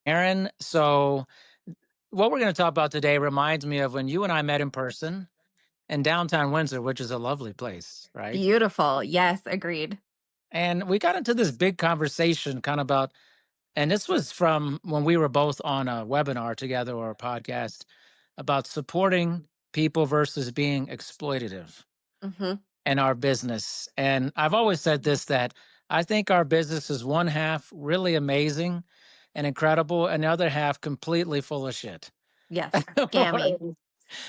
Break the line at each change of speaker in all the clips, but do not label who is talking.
Erin, so what we're going to talk about today reminds me of when you and I met in person in downtown Windsor, which is a lovely place, right?
Beautiful. Yes, agreed.
And we got into this big conversation kind of about, and this was from when we were both on a webinar together or a podcast about supporting people versus being exploitative
Hmm.
in our business. And I've always said this that I think our business is one half really amazing and incredible, and the other half completely full of shit.
Yes. Scammy.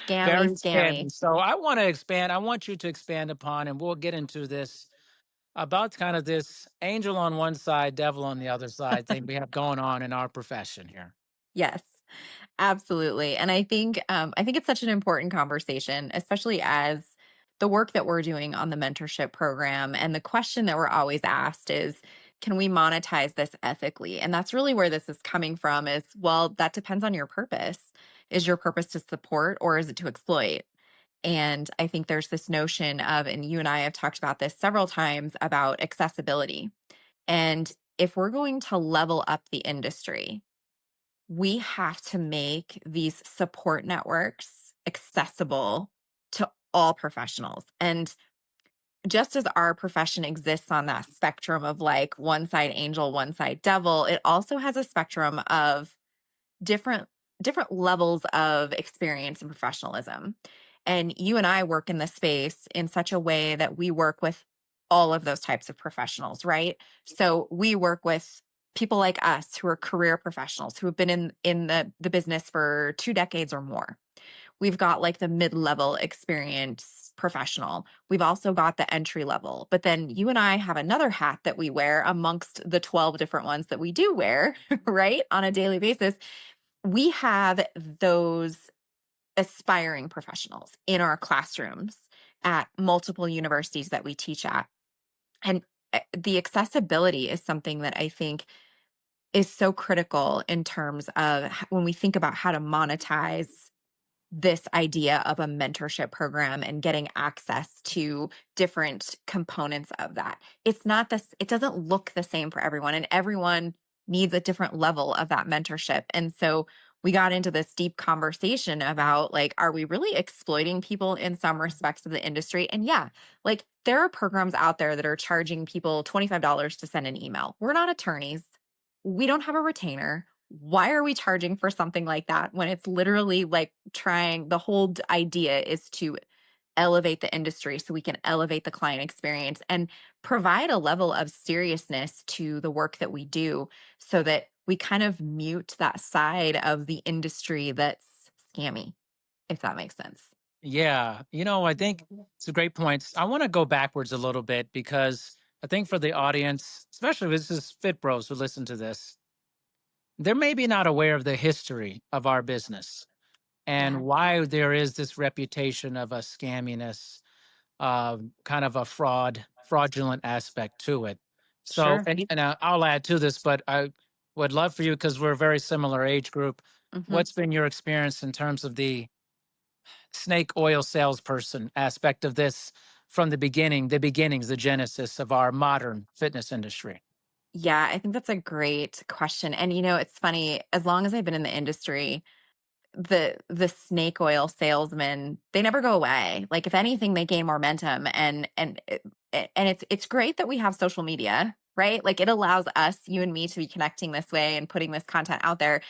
Scammy,
Very
scammy.
scammy. So I want to expand. I want you to expand upon, and we'll get into this about kind of this angel on one side, devil on the other side thing we have going on in our profession here.
Yes, absolutely. And I think it's such an important conversation, especially as the work that we're doing on the mentorship program. And the question that we're always asked is, can we monetize this ethically? And that's really where this is coming from is, well, that depends on your purpose. Is your purpose to support or is it to exploit? And I think there's this notion of, and you and I have talked about this several times about accessibility. And if we're going to level up the industry, we have to make these support networks accessible to all professionals. And just as our profession exists on that spectrum of like one side angel, one side devil, it also has a spectrum of different different levels of experience and professionalism. And you and I work in this space in such a way that we work with all of those types of professionals, right? So we work with people like us who are career professionals who have been in the business for 2 decades or more. We've got like the mid-level experience professional. We've also got the entry level. But then you and I have another hat that we wear amongst the 12 different ones that we do wear, right? On a daily basis. We have those aspiring professionals in our classrooms at multiple universities that we teach at. And the accessibility is something that I think is so critical in terms of when we think about how to monetize this idea of a mentorship program and getting access to different components of that. It's not this, it doesn't look the same for everyone, and everyone needs a different level of that mentorship. And so we got into this deep conversation about like, are we really exploiting people in some respects of the industry? And yeah, like there are programs out there that are charging people $25 to send an email. We're not attorneys. We don't have a retainer. Why are we charging for something like that when it's literally like trying, the whole idea is to elevate the industry so we can elevate the client experience and provide a level of seriousness to the work that we do so that we kind of mute that side of the industry that's scammy, if that makes sense.
Yeah, I think it's a great point. I want to go backwards a little bit because I think for the audience, especially if this is Fit Bros who listen to this, they're maybe not aware of the history of our business and
Yeah,
why there is this reputation of a scamminess, kind of a fraudulent aspect to it. So,
sure.
and I'll add to this, but I would love for you, because we're a very similar age group.
Hmm.
What's been your experience in terms of the snake oil salesperson aspect of this from the beginnings, the genesis of our modern fitness industry?
Yeah, I think that's a great question. And it's funny, as long as I've been in the industry, the snake oil salesmen, they never go away. Like if anything, they gain momentum, and it's great that we have social media, right? Like it allows us, you and me, to be connecting this way and putting this content out there,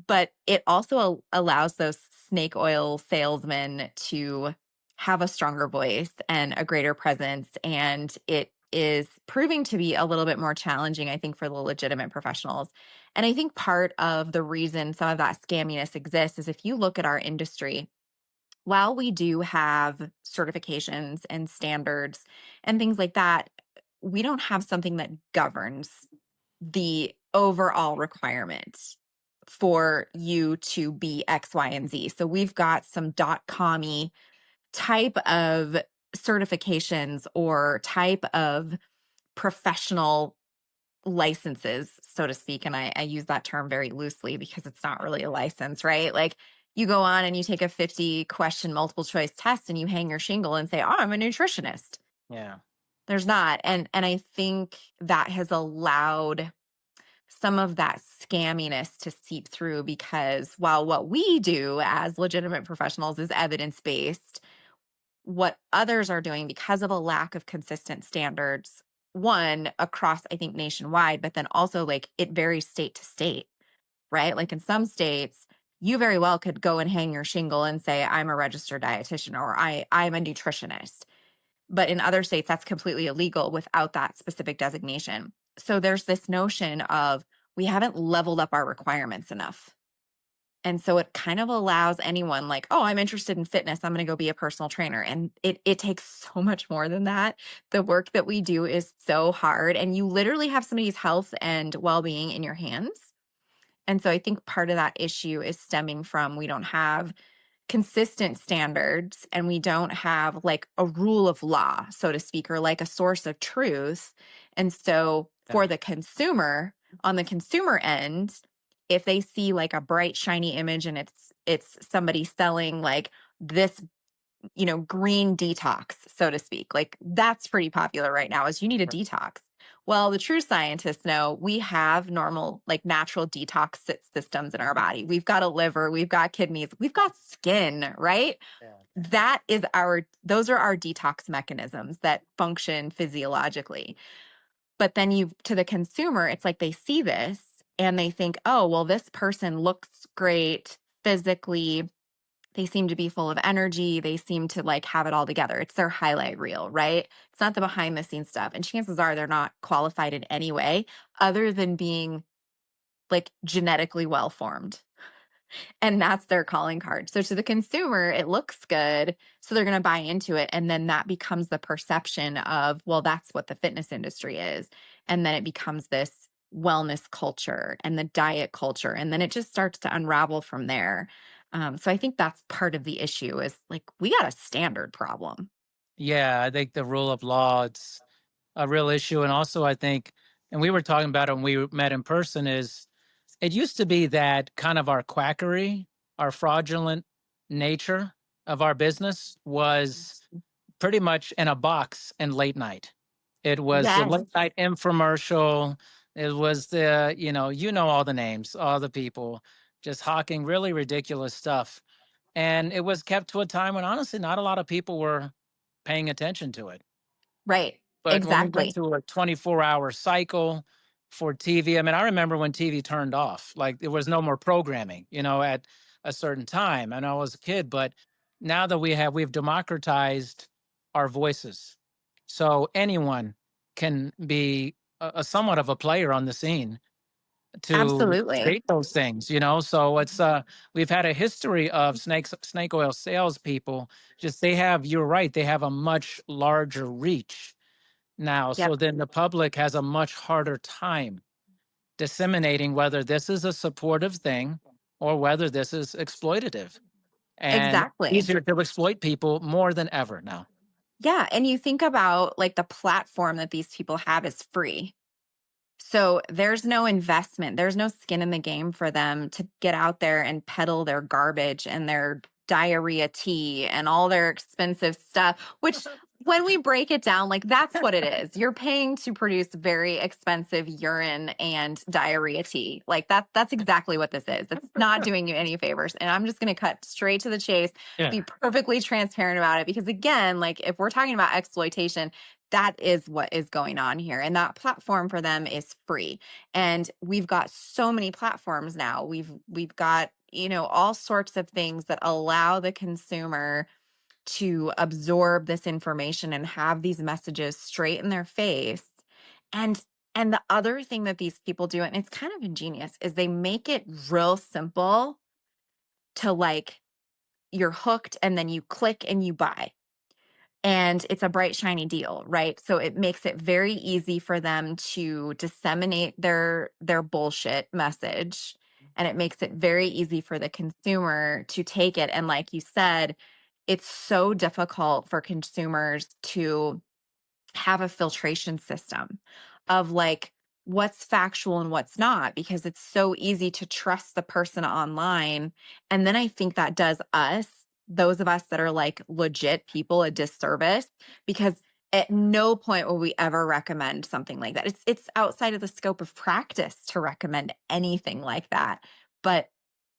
but it also allows those snake oil salesmen to have a stronger voice and a greater presence, and it is proving to be a little bit more challenging, I think, for the legitimate professionals. And I think part of the reason some of that scamminess exists is if you look at our industry, while we do have certifications and standards and things like that, we don't have something that governs the overall requirement for you to be X, Y, and Z. So we've got some .com-y type of certifications or type of professional licenses, so to speak. And I use that term very loosely because it's not really a license, right? Like you go on and you take a 50 question multiple choice test and you hang your shingle and say, oh, I'm a nutritionist.
Yeah.
There's not. And I think that has allowed some of that scamminess to seep through, because while what we do as legitimate professionals is evidence-based, what others are doing because of a lack of consistent standards, one across, I think, nationwide, but then also like it varies state to state, right? Like in some states, you very well could go and hang your shingle and say, I'm a registered dietitian or I'm a nutritionist. But in other states, that's completely illegal without that specific designation. So there's this notion of we haven't leveled up our requirements enough. And so it kind of allows anyone like, oh, I'm interested in fitness. I'm going to go be a personal trainer. And it takes so much more than that. The work that we do is so hard. And you literally have somebody's health and well-being in your hands. And so I think part of that issue is stemming from we don't have consistent standards and we don't have like a rule of law, so to speak, or like a source of truth. And so
Yeah.
for the consumer, on the consumer end, if they see like a bright shiny image and it's somebody selling like this, green detox, so to speak, like that's pretty popular right now is you need a detox. Well, the true scientists know we have normal, like natural detox systems in our body. We've got a liver, we've got kidneys, we've got skin, right?
Yeah.
Those are our detox mechanisms that function physiologically. But then to the consumer, it's like they see this and they think, oh, well, this person looks great physically. They seem to be full of energy. They seem to like have it all together. It's their highlight reel, right? It's not the behind the scenes stuff. And chances are they're not qualified in any way other than being like genetically well formed. And that's their calling card. So to the consumer, it looks good. So they're going to buy into it. And then that becomes the perception of, well, that's what the fitness industry is. And then it becomes this wellness culture and the diet culture. And then it just starts to unravel from there. So I think that's part of the issue is like, we got a standard problem.
Yeah, I think the rule of law, it's a real issue. And also, I think, and we were talking about it when we met in person, is it used to be that kind of our quackery, our fraudulent nature of our business was pretty much in a box and late night. It was the
Yes.
late night infomercial. It was the, all the names, all the people just hawking really ridiculous stuff. And it was kept to a time when honestly, not a lot of people were paying attention to it.
Right.
But when we went
Exactly.
to a 24-hour cycle for TV, I mean, I remember when TV turned off, like there was no more programming, at a certain time. And I was a kid, but now that we've democratized our voices. So anyone can be a somewhat of a player on the scene to
Absolutely.
create those things, So it's we've had a history of snake oil salespeople. Just you're right, they have a much larger reach now.
Yep.
So then the public has a much harder time disseminating whether this is a supportive thing or whether this is exploitative. And
Exactly.
easier to exploit people more than ever now.
Yeah. And you think about like the platform that these people have is free. So there's no investment, there's no skin in the game for them to get out there and peddle their garbage and their diarrhea tea and all their expensive stuff, which when we break it down, like that's what it is. You're paying to produce very expensive urine and diarrhea tea. Like that's exactly what this is. It's not doing you any favors. And I'm just going to cut straight to the chase,
Yeah.
be perfectly transparent about it because again, like if we're talking about exploitation, that is what is going on here. And that platform for them is free. And we've got so many platforms now. We've got, all sorts of things that allow the consumer to absorb this information and have these messages straight in their face. And and the other thing that these people do, and it's kind of ingenious, is they make it real simple to like you're hooked and then you click and you buy and it's a bright shiny deal, right? So it makes it very easy for them to disseminate their bullshit message, and it makes it very easy for the consumer to take it. And like you said, it's so difficult for consumers to have a filtration system of like what's factual and what's not because it's so easy to trust the person online. And then I think that does those of us that are like legit people, a disservice because At no point will we ever recommend something like that. It's outside of the scope of practice to recommend anything like that. But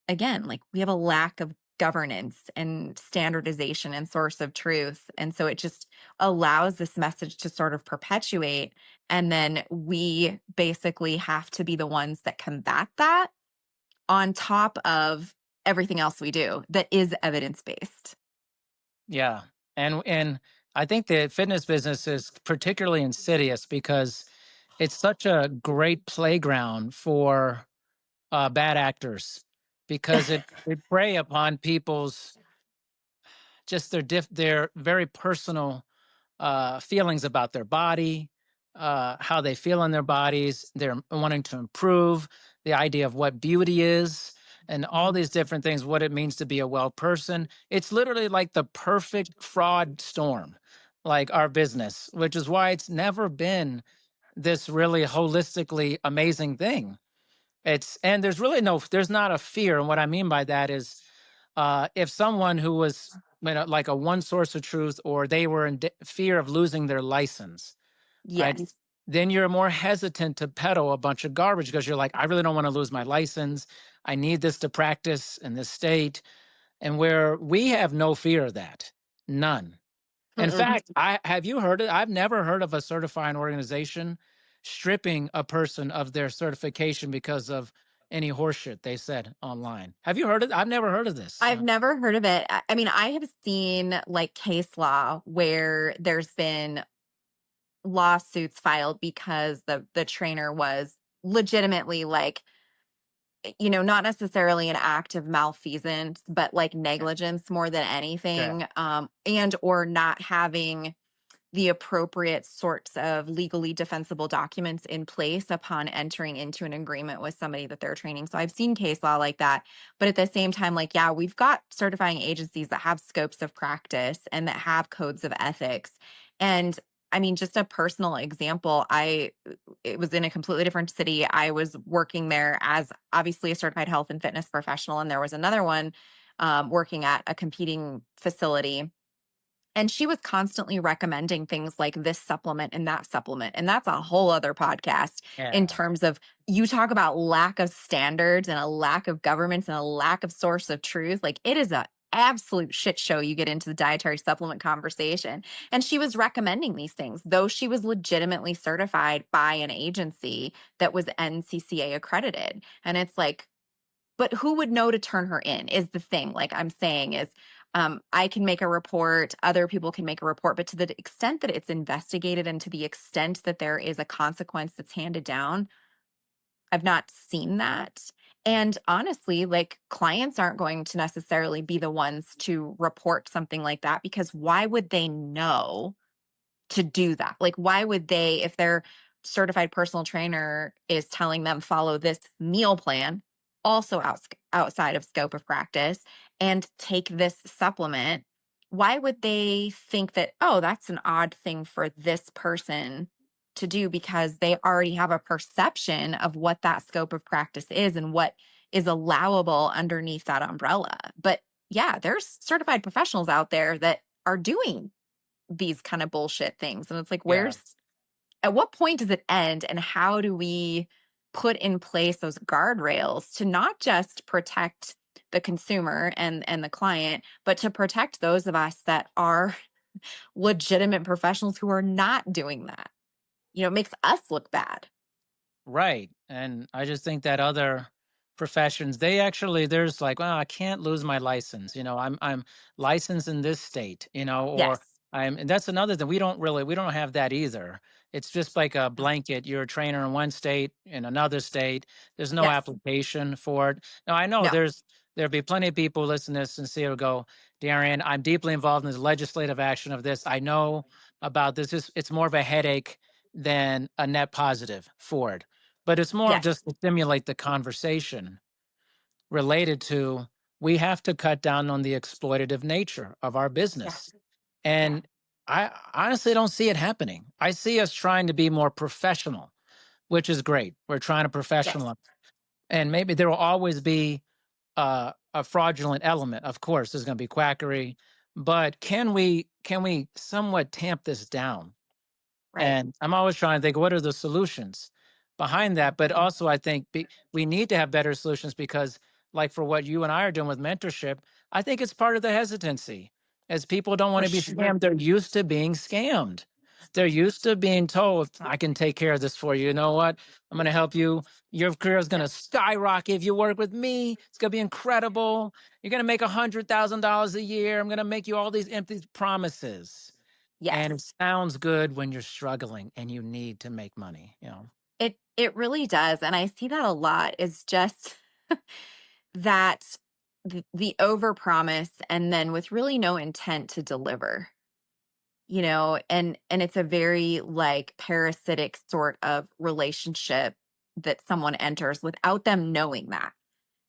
again, like we have a lack of governance and standardization and source of truth. And so it just allows this message to sort of perpetuate. And then we basically have to be the ones that combat that on top of everything else we do that is evidence based.
Yeah. And I think the fitness business is particularly insidious because it's such a great playground for bad actors because it prey upon people's just their very personal feelings about their body, how they feel in their bodies, they're wanting to improve, the idea of what beauty is, and all
Mhm.
these different things, what it means to be a well person. It's literally like the perfect fraud storm, like our business, which is why it's never been this really holistically amazing thing. It's and there's really there's not a fear. And what I mean by that is if someone who was like a one source of truth or they were in fear of losing their license, right?
Yes.
Then you're more hesitant to peddle a bunch of garbage because you're like, I really don't want to lose my license. I need this to practice in this state. And where we have no fear of that, none. In
Mm-mm.
fact, I have you heard it? I've never heard of a certifying organization stripping a person of their certification because of any horseshit they said online. Have you heard it? I've never heard of this.
I've never heard of it. I mean, I have seen like case law where there's been lawsuits filed because the trainer was legitimately like, not necessarily an act of malfeasance, but like negligence more than
Yeah.
anything, and or not having the appropriate sorts of legally defensible documents in place upon entering into an agreement with somebody that they're training. So I've seen case law like that. But at the same time, like, yeah, we've got certifying agencies that have scopes of practice and that have codes of ethics. And I mean, just a personal example, it was in a completely different city. I was working there as obviously a certified health and fitness professional, and there was another one working at a competing facility, and she was constantly recommending things like this supplement and that supplement. And that's a whole other podcast in
Yeah.
terms of you talk about lack of standards and a lack of governments and a lack of source of truth. Like it is a absolute shit show you get into the dietary supplement conversation. And she was recommending these things, though she was legitimately certified by an agency that was NCCA accredited. And it's like, but who would know to turn her in is the thing. Like I'm saying is, I can make a report, other people can make a report, but to the extent that it's investigated and to the extent that there is a consequence that's handed down, I've not seen that. And honestly, like clients aren't going to necessarily be the ones to report something like that because why would they know to do that? Like, why would they, if their certified personal trainer is telling them follow this meal plan, also outside of scope of practice, and take this supplement? Why would they think that, oh, that's an odd thing for this person to do because they already have a perception of what that scope of practice is and what is allowable underneath that umbrella? But yeah, there's certified professionals out there that are doing these kind of bullshit things. And it's like,
Yeah.
at what point does it end? And how do we put in place those guardrails to not just protect the consumer and the client, but to protect those of us that are legitimate professionals who are not doing that? It makes us look bad.
Right. And I just think that other professions, they actually there's like, well, I can't lose my license. I'm licensed in this state, or
Yes.
and that's another thing. We don't have that either. It's just like a
No.
blanket. You're a trainer in one state, in another state. There's no
Yes.
application for it. Now I know
No.
there'll be plenty of people listening to this and see it go, Darian, I'm deeply involved in this legislative action of this. I know about this. It's more of a headache than a net positive for it, but it's more of
Yes.
just to stimulate the conversation related to we have to cut down on the exploitative nature of our
Yeah.
business.
Yeah.
And I honestly don't see it happening. I see us trying to be more professional, which is great. We're trying to
Yes.
professional, and maybe there will always be a fraudulent element. Of course, there's going to be quackery, but can we somewhat tamp this down?
Right.
And I'm always trying to think, what are the solutions behind that? But also, I think we need to have better solutions because, like for what you and I are doing with mentorship, I think it's part of the hesitancy. As people don't want
For
to be
sure.
scammed, they're used to being scammed. They're used to being told, I can take care of this for you. You know what? I'm going to help you. Your career is going
Yep.
to skyrocket if you work with me. It's going to be incredible. You're going to make $100,000 a year. I'm going to make you all these empty promises. And it
Yes.
sounds good when you're struggling and you need to make money, you know?
It really does, and I see that a lot is just that the overpromise and then with really no intent to deliver, and it's a very like parasitic sort of relationship that someone enters without them knowing that.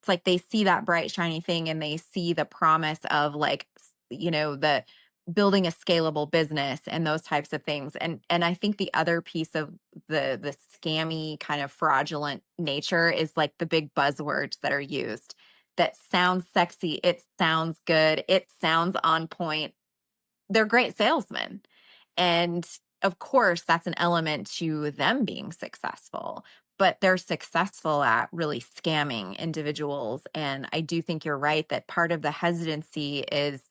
It's like they see that bright shiny thing and they see the promise of like the building a scalable business and those types of things. And I think the other piece of the scammy kind of fraudulent nature is like the big buzzwords that are used that sounds sexy, it sounds good, it sounds on point. They're great salesmen. And of course, that's an element to them being successful, but they're successful at really scamming individuals. And I do think you're right that part of the hesitancy is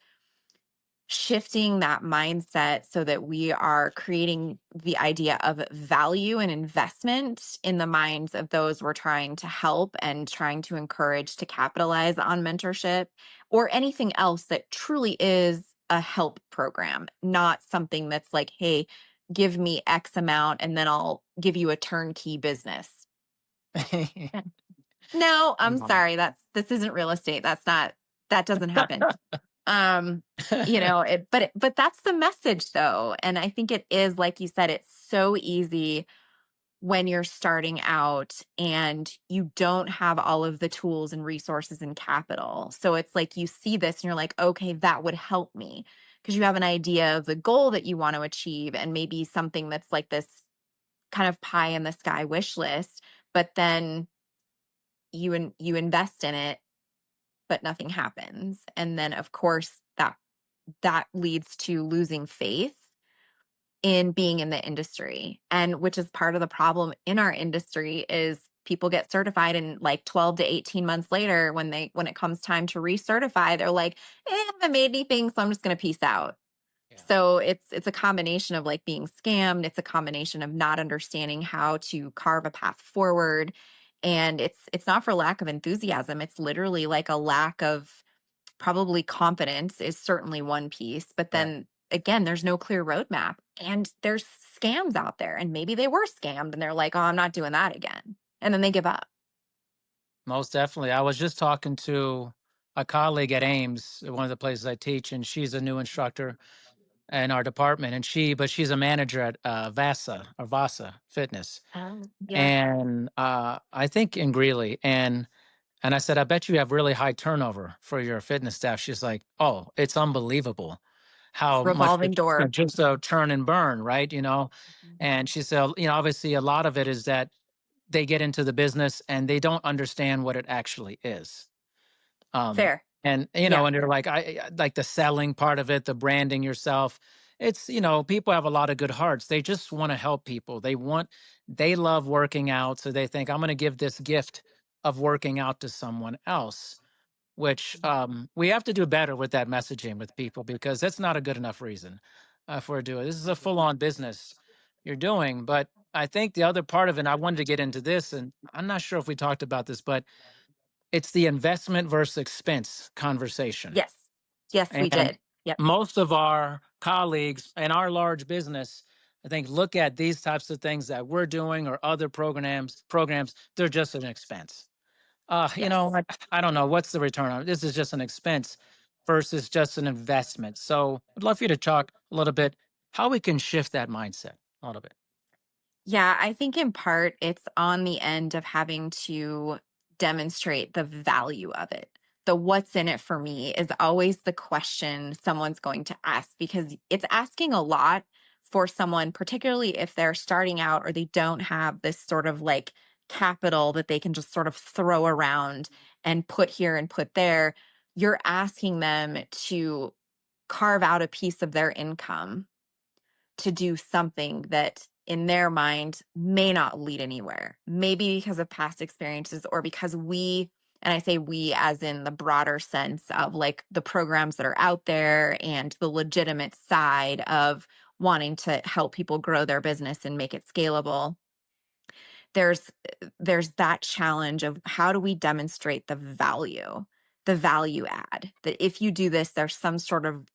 shifting that mindset so that we are creating the idea of value and investment in the minds of those we're trying to help and trying to encourage to capitalize on mentorship or anything else that truly is a help program, not something that's like, hey, give me X amount and then I'll give you a turnkey business. Yeah. No, I'm
Um,
sorry. This isn't real estate. That doesn't happen. Um, but that's the message though. And I think it is, like you said, it's so easy when you're starting out and you don't have all of the tools and resources and capital. So it's like you see this and you're like, okay, that would help me because you have an idea of the goal that you want to achieve and maybe something that's like this kind of pie in the sky wish list, but then you invest in it but nothing happens. And then of course that leads to losing faith in being in the industry, and which is part of the problem in our industry is people get certified and like 12 to 18 months later when it comes time to recertify they're like, I haven't made anything, so I'm just going to peace out.
yeah,
So it's a combination of like being scammed, it's a combination of not understanding how to carve a path forward, and it's not for lack of enthusiasm, it's literally like a lack of probably confidence is certainly one piece, but
right.
then again, there's no clear roadmap and there's scams out there and maybe they were scammed and they're like, "Oh, I'm not doing that again." And then they give up.
Most definitely. I was just talking to a colleague at Ames, one of the places I teach, and she's a new instructor in our department. And she's a manager at Vasa Fitness.
Oh, yeah.
And I think in Greeley. And I said, I bet you have really high turnover for your fitness staff. She's like, oh, it's unbelievable how much
Revolving door.
just a churn and burn, right?
Mhm.
And she said, obviously a lot of it is that they get into the business and they don't understand what it actually is. Um,
Fair.
and
Yeah.
and they're like, I like the selling part of it, the branding yourself. It's, people have a lot of good hearts. They just want to help people. They love working out. So they think I'm going to give this gift of working out to someone else, which we have to do better with that messaging with people because that's not a good enough reason for doing. This is a full on business you're doing. But I think the other part of it, and I wanted to get into this, and I'm not sure if we talked about this, but it's the investment versus expense conversation.
Yes. Yes, we
And
did. Yep.
most of our colleagues in our large business, I think, look at these types of things that we're doing or other programs, they're just an expense.
Yes.
I don't know what's the return on it. This is just an expense versus just an investment. So I'd love for you to talk a little bit how we can shift that mindset a little bit.
Yeah, I think in part it's on the end of having to demonstrate the value of it. The what's in it for me is always the question someone's going to ask because it's asking a lot for someone, particularly if they're starting out or they don't have this sort of like capital that they can just sort of throw around and put here and put there. You're asking them to carve out a piece of their income to do something that in their mind may not lead anywhere. Maybe because of past experiences or because and I say we as in the broader sense of like the programs that are out there and the legitimate side of wanting to help people grow their business and make it scalable. There's that challenge of how do we demonstrate the value add, that if you do this, there's some sort of,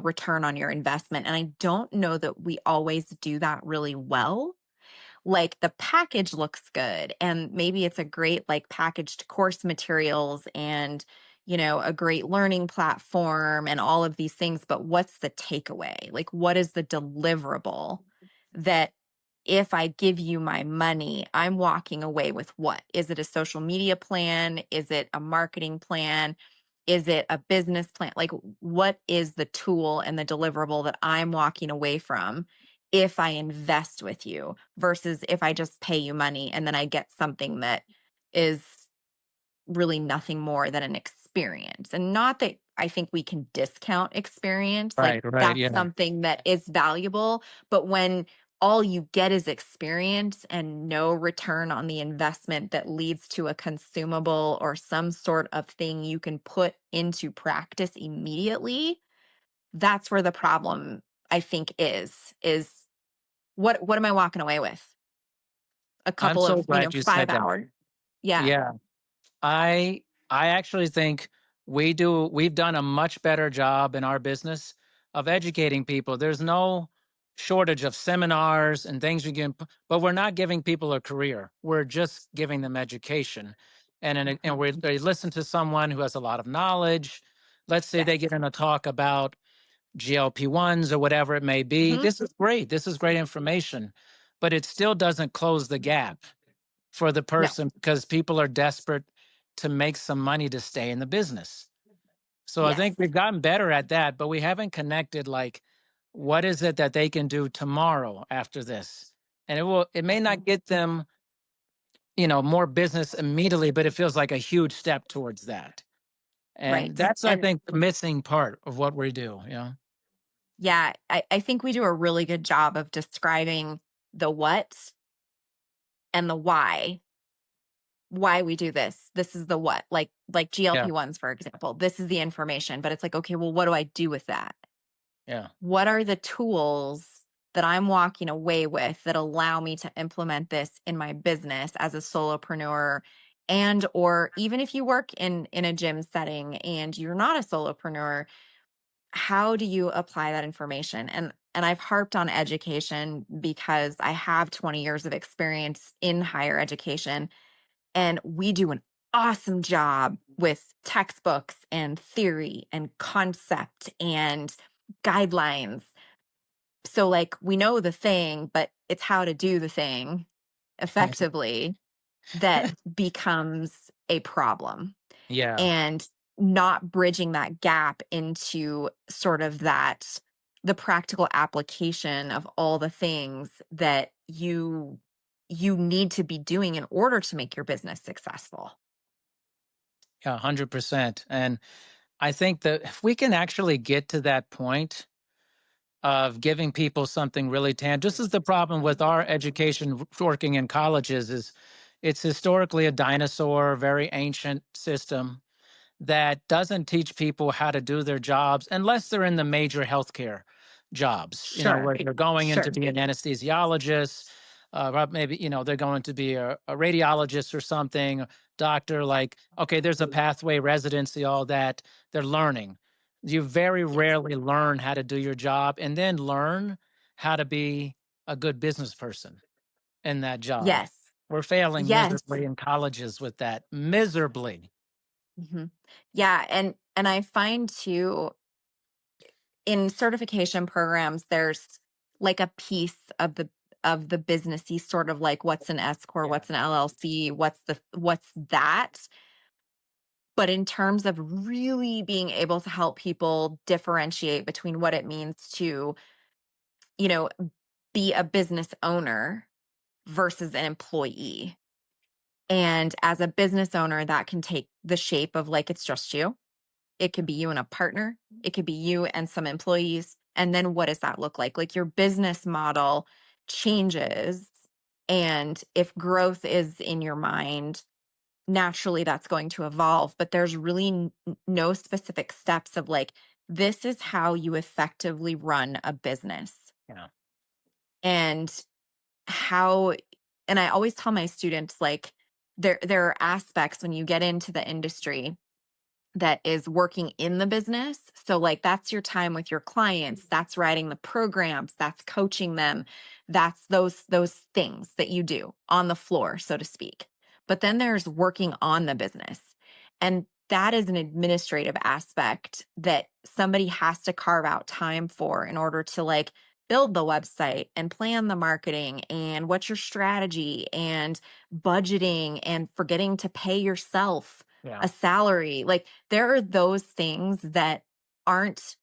return on your investment. And I don't know that we always do that really well. Like the package looks good and maybe it's a great like packaged course materials and a great learning platform and all of these things, but what's the takeaway? Like what is the deliverable that if I give you my money, I'm walking away with what? Is it a social media plan? Is it a marketing plan? Is it a business plan? Like what is the tool and the deliverable that I'm walking away from if I invest with you versus if I just pay you money and then I get something that is really nothing more than an experience. And not that I think we can discount experience, like
Right.
that's
Yeah.
something that is valuable. But when all you get is experience and no return on the investment that leads to a consumable or some sort of thing you can put into practice immediately, that's where the problem I think is what am I walking away with? A
I'm
couple
so
of,
glad you said
5
that.
hours. Yeah.
Yeah. I actually think we've done a much better job in our business of educating people. There's no shortage of seminars and things we can, but we're not giving people a career. We're just giving them education. And
Mhm.
they listen to someone who has a lot of knowledge. Let's say they get
Yes.
in a talk about GLP-1s or whatever it may be.
Mhm.
This is great. This is great information, but it still doesn't close the gap for the
No.
person because people are desperate to make some money to stay in the business. So I think
Yes.
we've gotten better at that, but we haven't connected like what is it that they can do tomorrow after this? And it may
Mhm.
not get them, more business immediately, but it feels like a huge step towards that. And
Right.
that's I
And
think the missing part of what we do.
yeah, I think we do a really good job of describing the what and the why we do this. This is the what, like
Yeah.
GLP-1s, for example. This is the information, but it's like, okay, well, what do I do with that?
Yeah.
What are the tools that I'm walking away with that allow me to implement this in my business as a solopreneur? And or even if you work in a gym setting and you're not a solopreneur, how do you apply that information? And I've harped on education because I have 20 years of experience in higher education and we do an awesome job with textbooks and theory and concept and guidelines. So like we know the thing, but it's how to do the thing effectively that becomes a problem.
Yeah.
And not bridging that gap into sort of that the practical application of all the things that you need to be doing in order to make your business successful.
Yeah, 100%. And I think that if we can actually get to that point of giving people something really tangible. This is the problem with our education working in colleges is it's historically a dinosaur, very ancient system that doesn't teach people how to do their jobs unless they're in the major healthcare jobs,
Sure.
where they're going in to
Sure.
be an anesthesiologist, or maybe, they're going to be a radiologist or something, doctor, like, okay, there's a pathway, residency, all that. They're learning. You very
Yes.
rarely learn how to do your job and then learn how to be a good business person in that job.
Yes.
We're failing
Yes.
miserably in colleges with that, miserably.
Mhm. Yeah, and I find too in certification programs there's like a piece of the businessy sort of like what's an S corp,
Yeah.
what's an LLC, what's that. But in terms of really being able to help people differentiate between what it means to, you know, be a business owner versus an employee. And as a business owner, that can take the shape of like it's just you. It could be you and a partner. It could be you and some employees. And then what does that look like? Like your business model changes. And if growth is in your mind, naturally that's going to evolve. But there's really no specific steps of like, this is how you effectively run a business.
Yeah.
And how, and I always tell my students, like, there are aspects when you get into the industry that is working in the business. So like that's your time with your clients, that's writing the programs, that's coaching them, that's those things that you do on the floor, so to speak. But then there's working on the business. And that is an administrative aspect that somebody has to carve out time for in order to like build the website and plan the marketing and what's your strategy and budgeting and forgetting to pay yourself
Yeah.
a salary. Like there are those things that aren't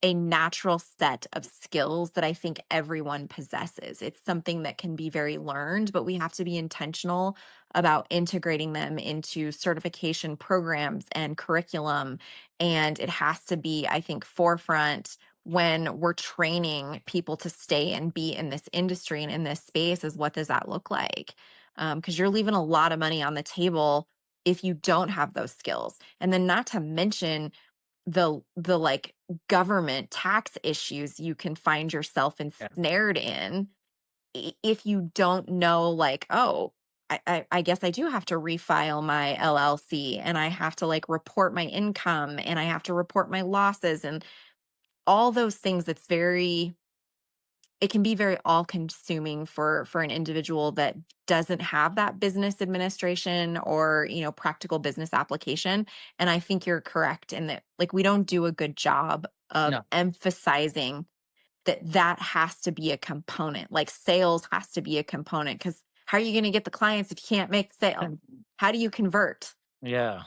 a natural set of skills that I think everyone possesses. It's something that can be very learned, but we have to be intentional about integrating them into certification programs and curriculum. And it has to be, I think, forefront when we're training people to stay and be in this industry and in this space is what does that look like? Because you're leaving a lot of money on the table if you don't have those skills. And then not to mention the like government tax issues you can find yourself
Yeah.
ensnared in if you don't know like, oh, I guess I do have to refile my LLC and I have to like report my income and I have to report my losses and all those things. It can be very all consuming for an individual that doesn't have that business administration or, practical business application. And I think you're correct in that, like, we don't do a good job of
No.
emphasizing that has to be a component. Like sales has to be a component because how are you going to get the clients if you can't make sale? How do you convert?
Yeah.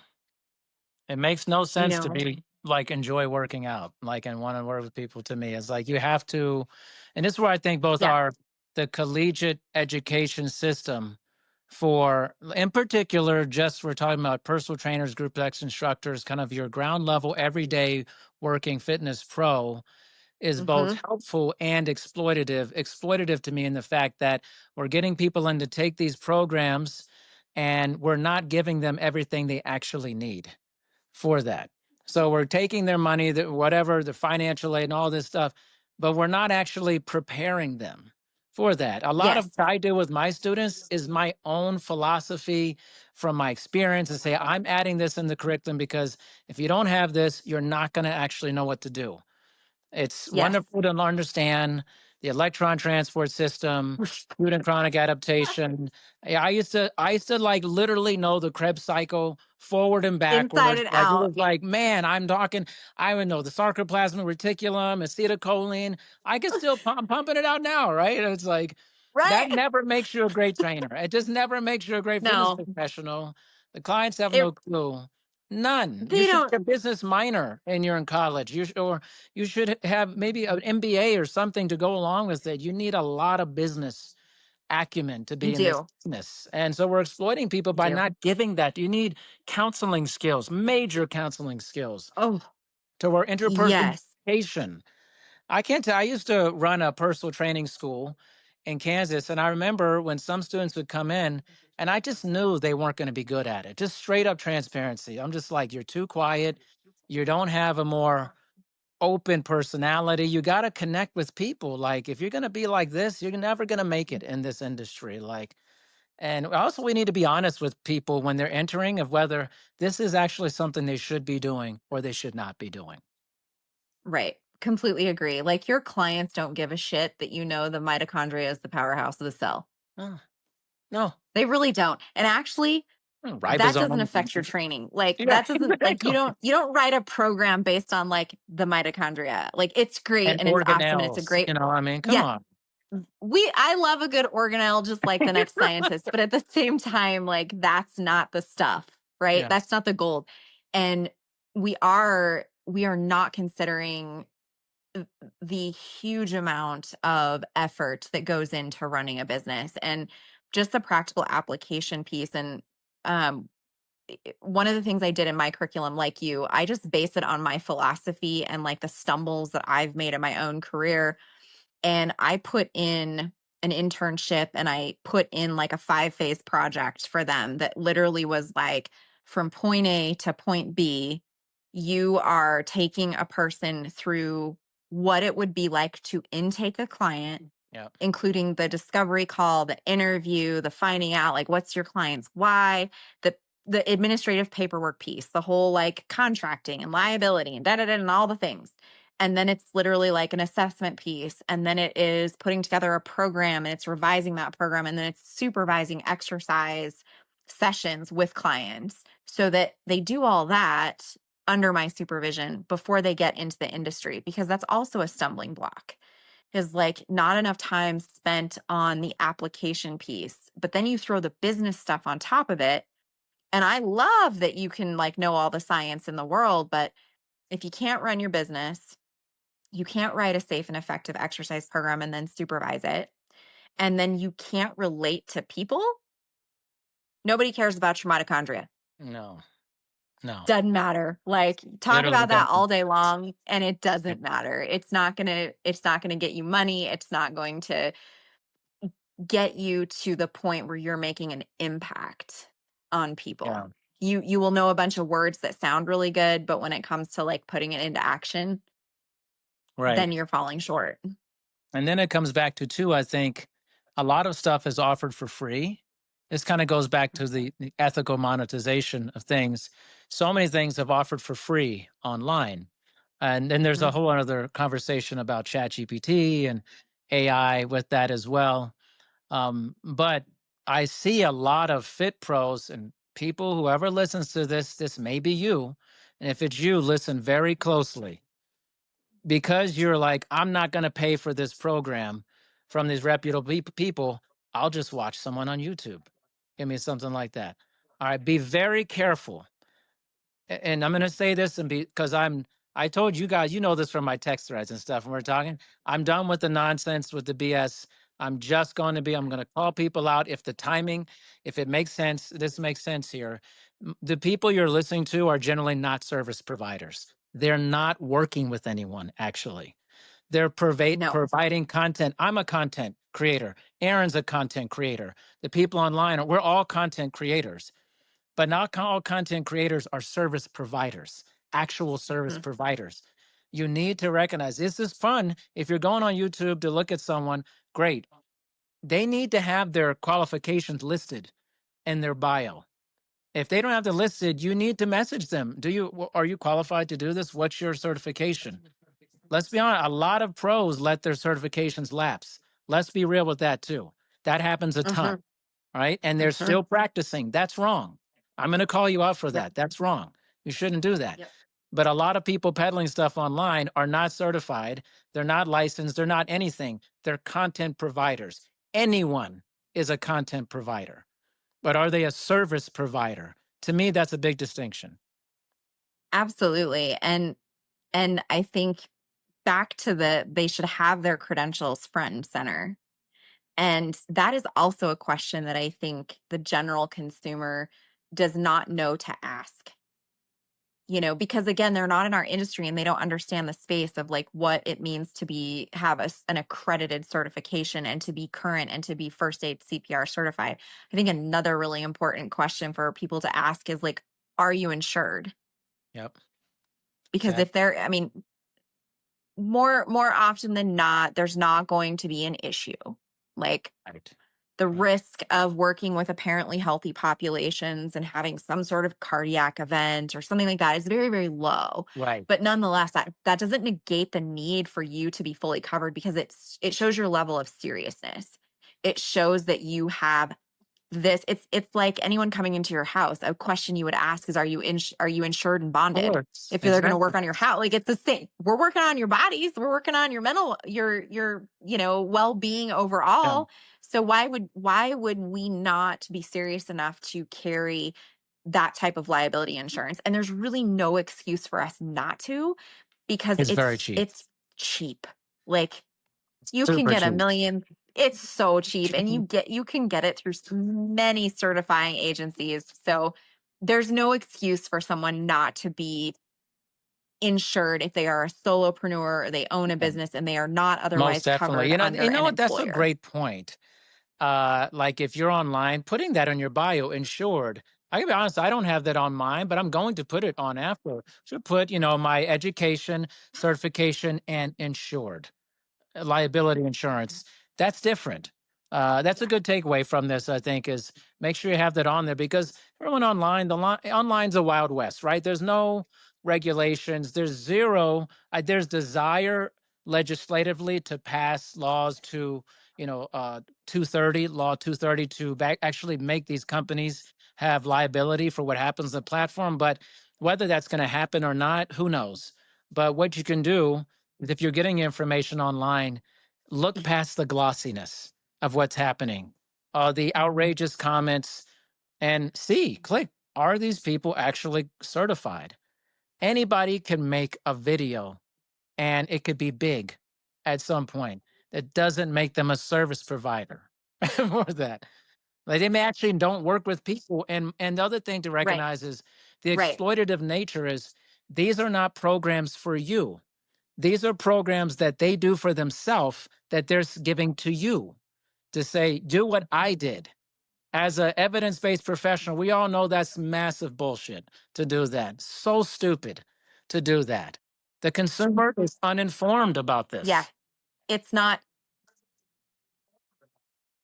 It makes no
You
sense to
know?
be like enjoy working out, like and want to work with people. To me, it's like you have to, and this is where I think both
Yeah.
are the collegiate education system for, in particular, just we're talking about personal trainers, group X instructors, kind of your ground level, everyday working fitness pro is both
Mm-hmm.
helpful and exploitative. Exploitative to me in the fact that we're getting people in to take these programs and we're not giving them everything they actually need for that. So we're taking their money, whatever, the financial aid and all this stuff, but we're not actually preparing them for that. A lot of
Yes.
what I do with my students is my own philosophy from my experience and say, I'm adding this in the curriculum because if you don't have this, you're not going to actually know what to do. It's
Yes.
wonderful to understand the electron transport system, acute and chronic adaptation. I used to like literally know the Krebs cycle forward and
Inside
backwards.
and
Like it
out.
was like, man, I would know the sarcoplasmic reticulum, acetylcholine. I can still I'm pumping it out now, right? It's like that
Right.
never makes you a great trainer. It just never makes you a great fitness
No,
professional. The clients have
it
no clue. None. You
they
should
don't.
be a business minor and you're in college. Or you should have maybe an MBA or something to go along with it. You need a lot of business acumen to
You
be in this
do.
business. And so we're exploiting people
You
by
do.
not giving that. You need counseling skills, major counseling skills
Oh,
to our interpersonal
yes.
communication. I can't tell. I used to run a personal training school in Kansas. And I remember when some students would come in and I just knew they weren't going to be good at it. Just straight up transparency. I'm just like, you're too quiet. You don't have a more open personality. You got to connect with people. Like if you're going to be like this, you're never going to make it in this industry. Like, and also we need to be honest with people when they're entering of whether this is actually something they should be doing or they should not be doing.
Right. Completely agree. Like your clients don't give a shit that the mitochondria is the powerhouse of the cell.
Oh, no.
They really don't. And actually, that doesn't
Ribosome.
affect your training. Like
Yeah,
that doesn't like
exactly.
you don't write a program based on like the mitochondria. Like it's great
And
and it's awesome and it's a
organelles.
great
I mean, come
yeah.
on.
I love a good organelle just like the next scientist, but at the same time, like that's not the stuff, right?
Yeah.
That's not the gold. And we are not considering the huge amount of effort that goes into running a business and just the practical application piece. And um one of the things I did in my curriculum, like you, I just base it on my philosophy and like the stumbles that I've made in my own career. And I put in an internship and I put in like a 5-phase project for them that literally was like from point A to point B, you are taking a person through what it would be like to intake a client,
Yep.
including the discovery call, the interview, the finding out like what's your client's why, the administrative paperwork piece, the whole like contracting and liability and da da da and all the things. And then it's literally like an assessment piece. And then it is putting together a program and it's revising that program. And then it's supervising exercise sessions with clients so that they do all that under my supervision before they get into the industry, because that's also a stumbling block, is like not enough time spent on the application piece, but then you throw the business stuff on top of it. And I love that you can like know all the science in the world, but if you can't run your business, you can't write a safe and effective exercise program and then supervise it, and then you can't relate to people, nobody cares about your mitochondria.
No, no,
Doesn't matter. Like talk
literally
about that
doesn't.
all day long and it
Yep.
doesn't matter. It's not going to get you money. It's not going to get you to the point where you're making an impact on
Yeah.
people. You will know a bunch of words that sound really good, but when it comes to like putting it into action,
Right.
then you're falling short.
And then it comes back to too, I think a lot of stuff is offered for free. This kind of goes back to the ethical monetization of things. So many things have offered for free online. And then there's a
Mhm.
whole other conversation about ChatGPT and AI with that as well. But I see a lot of fit pros and people, whoever listens to this may be you. And if it's you, listen very closely, because you're like, I'm not going to pay for this program from these reputable people. I'll just watch someone on YouTube. Give me something like that. All right. Be very careful. And I'm going to say this and because I told you guys, you know this from my text threads and stuff when we're talking. I'm done with the nonsense, with the BS. I'm going to call people out if the timing, if it makes sense, this makes sense here. The people you're listening to are generally not service providers. They're not working with anyone, actually. They're
No.
providing content. I'm a content creator. Erin's a content creator. The people online, we're all content creators, but not all content creators are service providers, actual service
Mhm.
providers. You need to recognize this is fun. If you're going on YouTube to look at someone, great. They need to have their qualifications listed in their bio. If they don't have them listed, you need to message them. Are you qualified to do this? What's your certification? Let's be honest, a lot of pros let their certifications lapse. Let's be real with that too. That happens a ton,
Mhm.
right? And they're
Mhm.
still practicing. That's wrong. I'm going to call you out for
Yep.
that. That's wrong. You shouldn't do that.
Yep.
But a lot of people peddling stuff online are not certified. They're not licensed. They're not anything. They're content providers. Anyone is a content provider, but are they a service provider? To me, that's a big distinction.
Absolutely. And I think back to they should have their credentials front and center. And that is also a question that I think the general consumer does not know to ask. Because again, they're not in our industry and they don't understand the space of like what it means to have an accredited certification and to be current and to be first aid CPR certified. I think another really important question for people to ask is like, are you insured?
Yep.
Because if
Exactly.
they're, I mean, more often than not, there's not going to be an issue. Like
Right.
the
Right.
risk of working with apparently healthy populations and having some sort of cardiac event or something like that is very, very low.
Right.
But nonetheless, that doesn't negate the need for you to be fully covered, because it shows your level of seriousness. It shows that you have it's like anyone coming into your house. A question you would ask is, are you insured and
Of
bonded?
course.
If they're going to
Exactly.
work on your house, like it's the same. We're working on your bodies, we're working on your mental, your well-being
Yeah.
overall. So why would we not be serious enough to carry that type of liability insurance? And there's really no excuse for us not to, because
It's very
it's
cheap.
it's cheap. Like you can
Super
get a
cheap.
million. It's so cheap, and you can get it through many certifying agencies. So there's no excuse for someone not to be insured if they are a solopreneur or they own a business and they are not
Most
otherwise
definitely.
covered
You
under
know
an
what? That's a
employer.
great point. Like if you're online, putting that on your bio, insured. I can be honest, I don't have that on mine, but I'm going to put it on after. Should put, my education, certification, and insured liability insurance. That's different. That's a good takeaway from this, I think, is make sure you have that on there because everyone online, online's a wild west, right? There's no regulations. There's zero. There's desire legislatively to pass laws to, 230 law 230 to actually make these companies have liability for what happens on the platform. But whether that's going to happen or not, who knows? But what you can do if you're getting information online, look past the glossiness of what's happening, the outrageous comments, and click, are these people actually certified? Anybody can make a video and it could be big at some point. That doesn't make them a service provider or that. Like they may actually don't work with people. And the other thing to
Right.
recognize is the
Right.
exploitative nature is these are not programs for you. These are programs that they do for themselves that they're giving to you to say, do what I did. As an evidence based professional, we all know that's massive bullshit to do that. So stupid to do that. The consumer is uninformed about
Yeah.
this.
It's not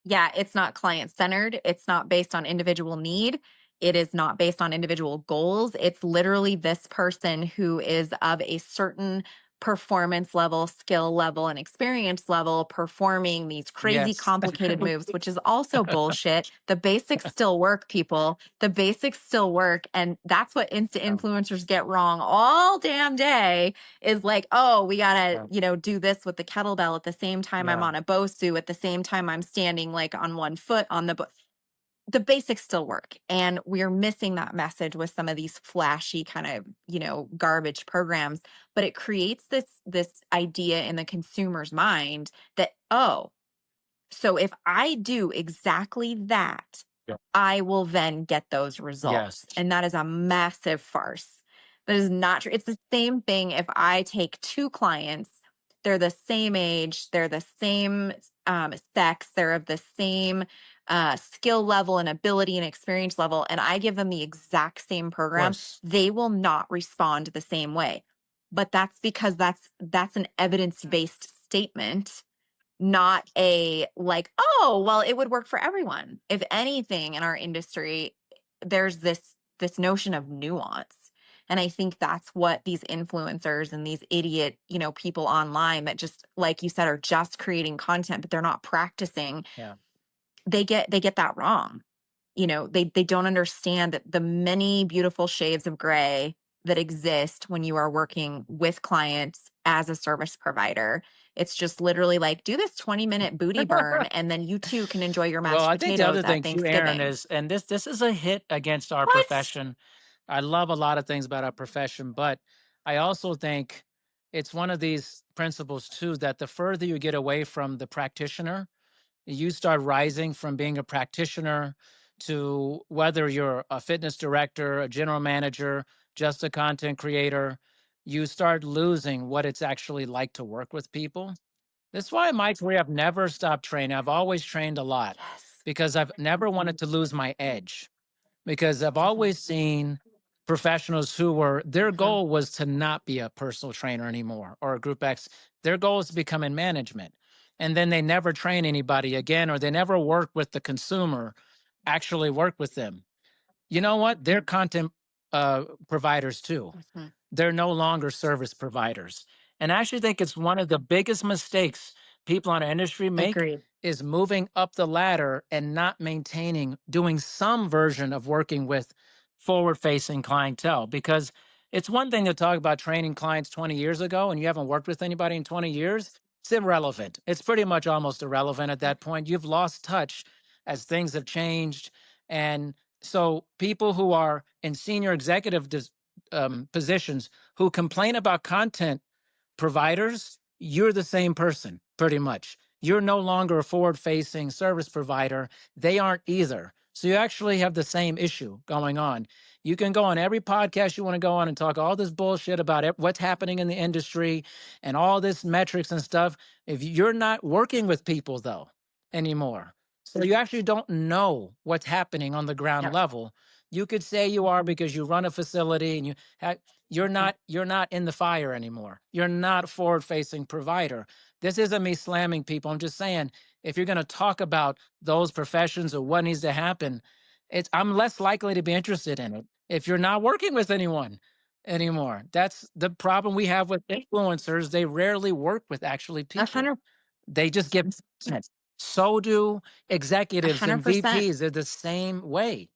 Yeah, it's not client centered. It's not based on individual need. It is not based on individual goals. It's literally this person who is of a certain performance level, skill level, and experience level performing these crazy
Yes.
complicated moves, which is also bullshit. The basics still work, people. The basics still work. And that's what Insta
Yeah,
influencers get wrong all damn day is like, oh, we gotta,
yeah,
do this with the kettlebell at the same time I'm
yeah.
on a Bosu, at the same time I'm standing like on one foot on the basics still work. And we're missing that message with some of these flashy kind of, garbage programs. But it creates this idea in the consumer's mind that, oh, so if I do exactly that,
Yeah.
I will then get those results.
Yes.
And that is a massive farce. That is not true. It's the same thing if I take two clients, they're the same age, they're the same sex, they're of the same skill level and ability and experience level, and I give them the exact same
Of
program,
course.
they will not respond the same way. But that's because that's an evidence-based statement, not a like, oh, well, it would work for everyone. If anything in our industry, there's this notion of nuance. And I think that's what these influencers and these idiot, people online that just, like you said, are just creating content, but they're not practicing.
Yeah.
They get that wrong. They don't understand that the many beautiful shades of gray that exist when you are working with clients as a service provider. It's just literally like, do this 20-minute booty burn, and then you too can enjoy your
Well,
mashed
I think the
potatoes
other
at
thing too, Aaron,
Thanksgiving.
is, and this is a hit against our
What?
profession. I love a lot of things about our profession, but I also think it's one of these principles too that the further you get away from the practitioner, you start rising from being a practitioner to whether you're a fitness director, a general manager, just a content creator, you start losing what it's actually like to work with people. That's why in my career, I've never stopped training. I've always trained a lot
Yes.
because I've never wanted to lose my edge because I've always seen professionals who were, their
Mhm.
goal was to not be a personal trainer anymore or a group X. Their goal is to become in management. And then they never train anybody again, or they never work with the consumer, actually work with them. You know what? They're content providers too.
Mhm.
They're no longer service providers. And I actually think it's one of the biggest mistakes people in our industry make
Agreed.
is moving up the ladder and not maintaining, doing some version of working with forward facing clientele. Because it's one thing to talk about training clients 20 years ago and you haven't worked with anybody in 20 years. It's irrelevant. It's pretty much almost irrelevant at that point. You've lost touch as things have changed. And so people who are in senior executive positions who complain about content providers, you're the same person, pretty much. You're no longer a forward facing service provider. They aren't either. So you actually have the same issue going on. You can go on every podcast you want to go on and talk all this bullshit about what's happening in the industry and all this metrics and stuff. If you're not working with people though anymore, so you actually don't know what's happening on the ground
Yep.
level. You could say you are because you run a facility and
Mhm.
you're not in the fire anymore. You're not a forward-facing provider. This isn't me slamming people. I'm just saying if you're going to talk about those professions or what needs to happen, I'm less likely to be interested in it if you're not working with anyone anymore. That's the problem we have with influencers. They rarely work with actually
A
people.
hundred,
They just give content. So do
a
executives
hundred
and
percent.
VPs. They're the same way.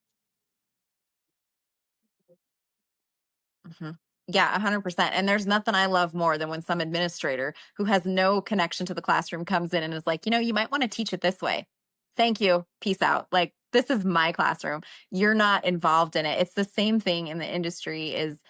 Mhm. Yeah, 100%. And there's nothing I love more than when some administrator who has no connection to the classroom comes in and is like, you might want to teach it this way. Thank you. Peace out. Like, this is my classroom. You're not involved in it. It's the same thing in the industry is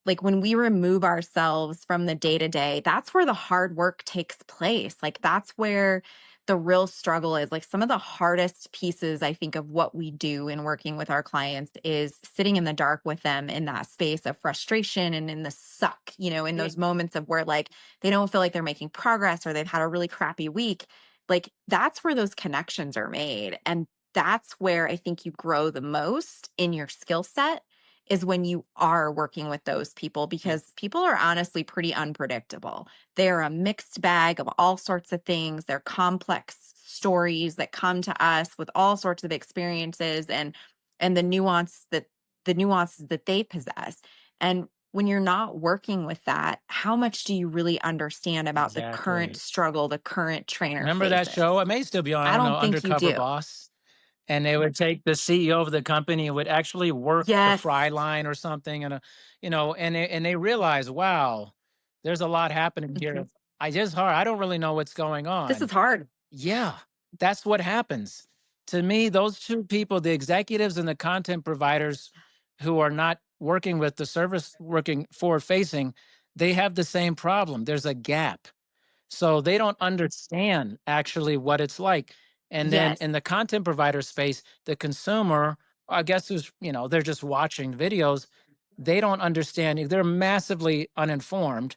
like when we remove ourselves from the day to day, that's where the hard work takes place. Like that's where the real struggle is. Like some of the hardest pieces, I think, of what we do in working with our clients is sitting in the dark with them in that space of frustration and in the suck, in those moments of where like they don't feel like they're making progress or they've had a really crappy week. Like that's where those connections are made. And that's where I think you grow the most in your skill set is when you are working with those people because people are honestly pretty unpredictable. They're a mixed bag of all sorts of things. They're complex stories that come to us with all sorts of experiences and the nuances that they possess. And when you're not working with that, how much do you really understand about the current
Exactly.
struggle the current trainer
Remember that
faces?
show? It may still be on, I
I
don't know,
don't think you
Undercover
do.
Boss. And they would take the CEO of the company would actually work the
Yes,
fry line or something, and and they realize, wow, there's a lot happening here.
mhm,
I just hard. I don't really know what's going
this is
on.
hard.
Yeah, that's what happens. To me, those two people, the executives and the content providers who are not working with the service, working forward facing, they have the same problem. There's a gap. So they don't understand actually what it's like. And then
Yes.
in the content provider space, the consumer, I guess who's, they're just watching videos. They don't understand. They're massively uninformed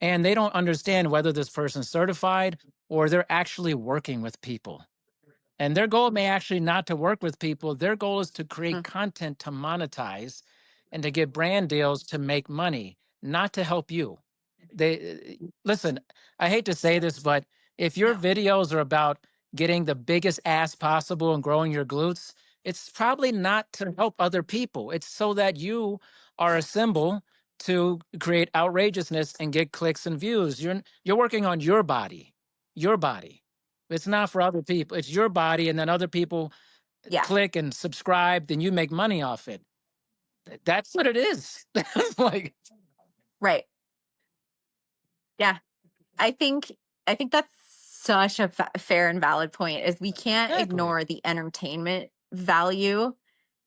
and they don't understand whether this person's certified or they're actually working with people. And their goal may actually not to work with people. Their goal is to create
Mhm.
content to monetize and to get brand deals to make money, not to help you. Listen, I hate to say this, but if your
No.
videos are about getting the biggest ass possible and growing your glutes, it's probably not to help other people. It's so that you are a symbol to create outrageousness and get clicks and views. You're working on your body. Your body. It's not for other people. It's your body, and then other people
Yeah.
click and subscribe, then you make money off it. That's what it is. Like,
Right. Yeah. I think I think that's such a fair and valid point is we can't
exactly.
ignore the entertainment value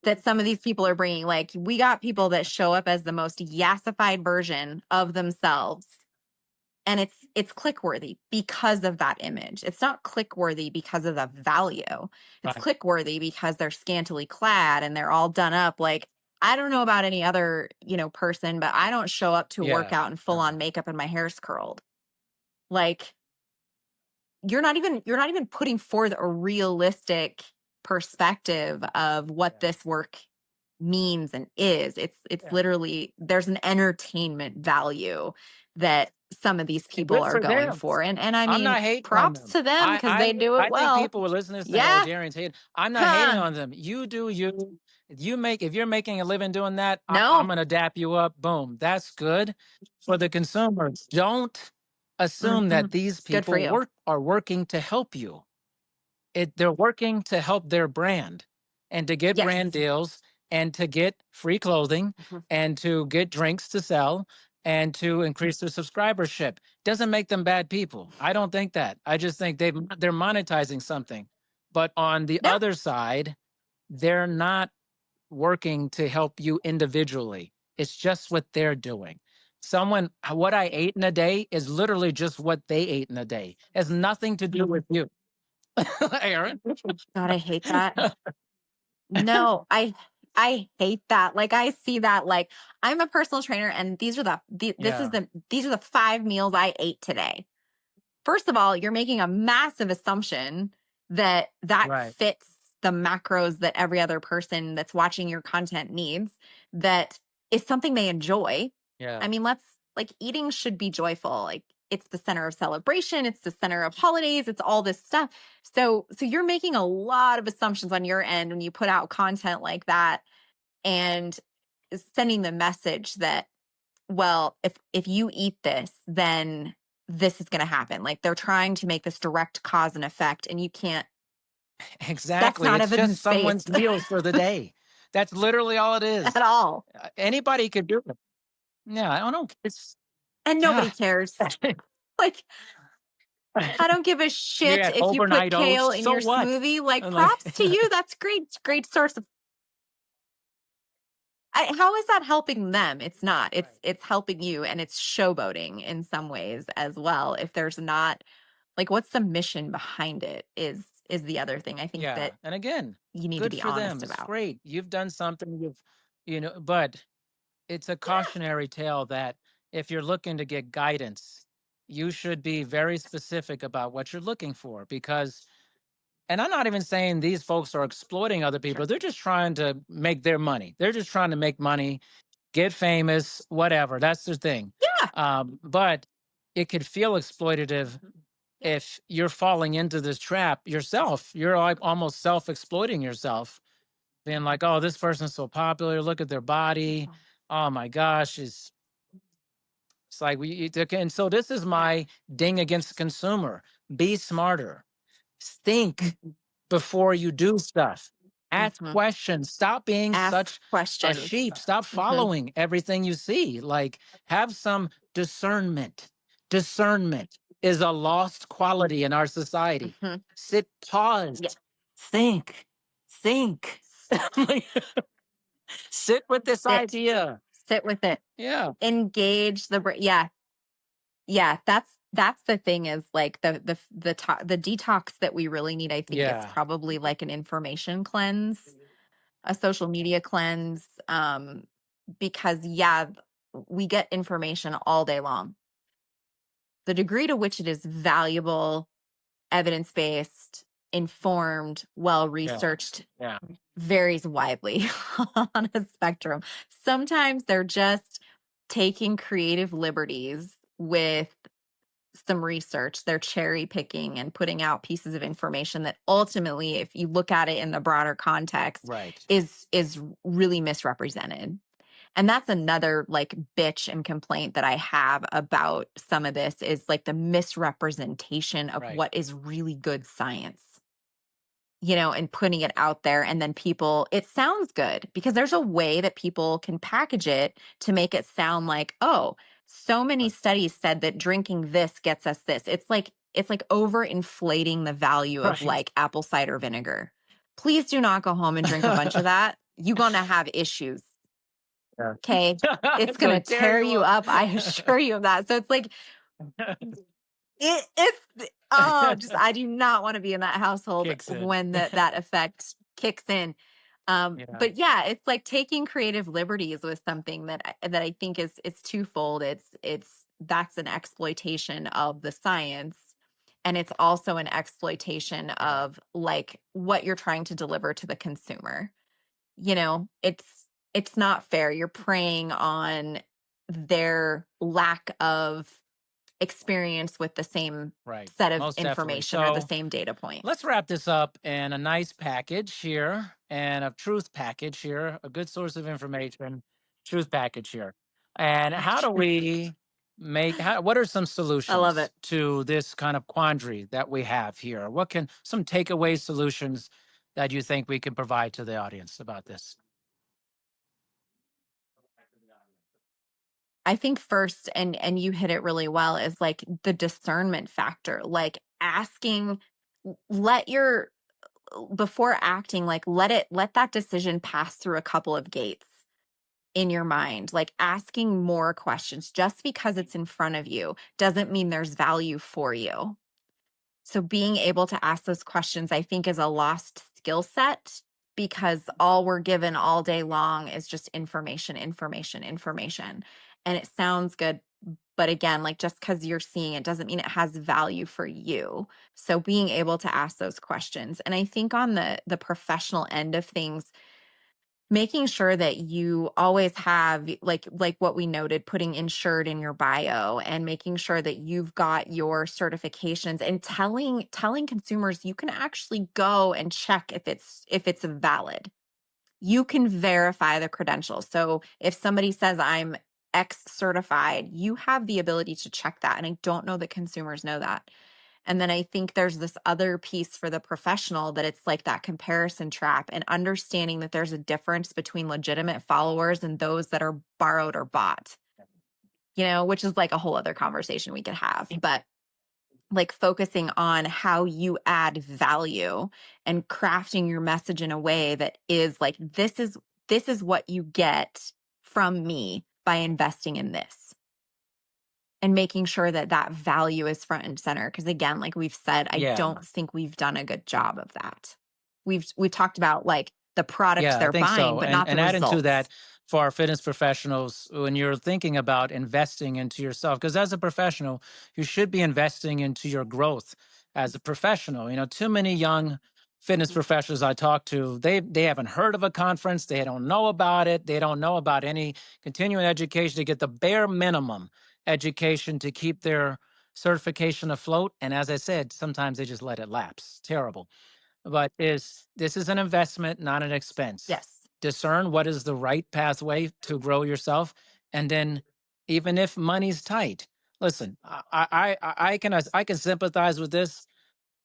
that some of these people are bringing. Like we got people that show up as the most yassified version of themselves and it's click worthy because of that image. It's not click worthy because of the value. It's
Right.
click worthy because they're scantily clad and they're all done up like I don't know about any other, person, but I don't show up to a
Yeah.
workout in full on makeup and my hair's curled. Like you're not even putting forth a realistic perspective of what
Yeah.
this work means and is. It's
Yeah.
literally there's an entertainment value that some of these
And
people
good
are
for
going
them.
for. And I
I'm
mean,
not hating on
props
them.
to them because they do it
I think
well.
people will listen to this and think, oh,
Yeah.
Darian's hating. I'm not hating
Huh.
on them. You do you. If you're making a living doing that, I'm
No.
gonna dap you up. Boom. That's good for the consumers. Don't assume
Mhm.
that these
Good for
people
you.
are working to help you. They're working to help their brand and to get brand
Yes.
deals and to get free clothing
Mhm.
and to get drinks to sell and to increase their subscribership. Doesn't make them bad people. I don't think that. I just think they're monetizing something. But on the
No.
other side, they're not working to help you individually. It's just what they're doing. What I ate in a day is literally just what they ate in a day. It has nothing to do with you. Aaron.
God, I hate that. No, I hate that. Like I see that like I'm a personal trainer and
Yeah,
these are the 5 meals I ate today. First of all, you're making a massive assumption that that
right.
fits the macros that every other person that's watching your content needs, that is something they enjoy.
Yeah.
I mean, let's like eating should be joyful. Like it's the center of celebration, it's the center of holidays, it's all this stuff. So you're making a lot of assumptions on your end when you put out content like that and sending the message that, well, if you eat this, then this is going to happen. Like they're trying to make this direct cause and effect, and you can't. That's
Exactly.
not
It's just
evidence
someone's
based
meals for the day. That's literally all it
at
is.
all,
Anybody could do it. Yeah, I don't know. It's
and nobody
God.
cares. Like I don't give a
You
shit
got
if you put
overnight
kale
oats.
in
So
your
what?
smoothie. Like
I'm like,
props to you. That's great. It's a great source of. How is that helping them? It's not.
right.
It's helping you, and it's showboating in some ways as well. If there's not like, what's the mission behind it? Is the other thing I think
Yeah.
that
And again,
you need to
good
be
for them.
honest
It's
about.
great. You've done something, but it's a
Yeah,
cautionary tale that if you're looking to get guidance, you should be very specific about what you're looking for because, and I'm not even saying these folks are exploiting other
sure.
people. They're just trying to make their money. They're just trying to make money, get famous, whatever. That's their thing.
Yeah.
But it could feel exploitative
Yeah.
if you're falling into this trap yourself. You're like almost self-exploiting yourself, being like, "Oh, this person's so popular. Look at their body. Oh my gosh, it's like and so this is
Yeah.
my ding against the consumer. Be smarter. Think
Mhm.
before you do stuff. Ask
Mhm.
questions. Stop being
Ask
such a
questions.
sheep. Stop
Mhm.
following everything you see. Like, have some discernment. Discernment is a lost quality in our society.
Mhm.
Sit, pause,
Yeah.
think, think. Like, sit with this
Sit.
idea.
Sit with it.
Yeah,
Engage the brain. Yeah. Yeah, that's the thing is like the detox that we really need. I think it's
yeah,
probably like an information cleanse, a social media cleanse, because yeah, we get information all day long. The degree to which it is valuable, evidence-based, informed, well
yeah,
researched
yeah,
varies widely on a spectrum. Sometimes they're just taking creative liberties with some research. They're cherry picking and putting out pieces of information that ultimately, if you look at it in the broader context,
right,
is really misrepresented. And that's another like bitch and complaint that I have about some of this is like the misrepresentation of
right,
what is really good science, and putting it out there. And then people, it sounds good because there's a way that people can package it to make it sound like, oh, so many
right,
studies said that drinking this gets us this. It's like overinflating the value of
right.
like apple cider vinegar. Please do not go home and drink a bunch of that. You're going to have issues.
Yeah.
Okay. It's
It's
going
gonna
to
tear
tear
you
you
up.
up. I assure you of that. So it's like, it's oh, just I do not want to be in that household
Kicks in.
when that effect kicks in.
Yeah,
But yeah, it's like taking creative liberties with something that I think is twofold. It's that's an exploitation of the science, and it's also an exploitation
yeah,
of like what you're trying to deliver to the consumer. It's not fair. You're preying on their lack of experience with the same
right.
set of
Most definitely.
information or the
So
same data points.
let's wrap this up in a nice package here and a truth package here, a good source of information, truth package here. And how do we what are some
I love
solutions
it.
to this kind of quandary that we have here? What can some takeaway solutions that you think we can provide to the audience about this?
I think first, and you hit it really well, is like the discernment factor, like asking, let your before acting, like let that decision pass through a couple of gates in your mind, like asking more questions. Just because it's in front of you doesn't mean there's value for you. So being able to ask those questions, I think, is a lost skill set because all we're given all day long is just information, information, information. And it sounds good. But again, like just because you're seeing it doesn't mean it has value for you. So being able to ask those questions. And I think on the professional end of things, making sure that you always have like what we noted, putting insured in your bio and making sure that you've got your certifications and telling consumers you can actually go and check if it's valid. You can verify the credentials. So if somebody says I'm X certified, you have the ability to check that. And I don't know that consumers know that. And then I think there's this other piece for the professional that it's like that comparison trap and understanding that there's a difference between legitimate followers and those that are borrowed or bought, which is like a whole other conversation we could have. But like focusing on how you add value and crafting your message in a way that is like, this is what you get from me by investing in this, and making sure that that value is front and center. Because again, like we've said, I
Yeah.
don't think we've done a good job of that. We've talked about like the product
Yeah, I
they're
think
buying,
so.
but
And
not the
and adding to
results.
that, for our fitness professionals, when you're thinking about investing into yourself, because as a professional, you should be investing into your growth as a professional. Too many young fitness professionals I talk to, they haven't heard of a conference, they don't know about it, they don't know about any continuing education to get the bare minimum education to keep their certification afloat. And as I said, sometimes they just let it lapse. Terrible. But this is an investment, not an expense.
Yes.
Discern what is the right pathway to grow yourself, and then even if money's tight, listen. I can sympathize with this.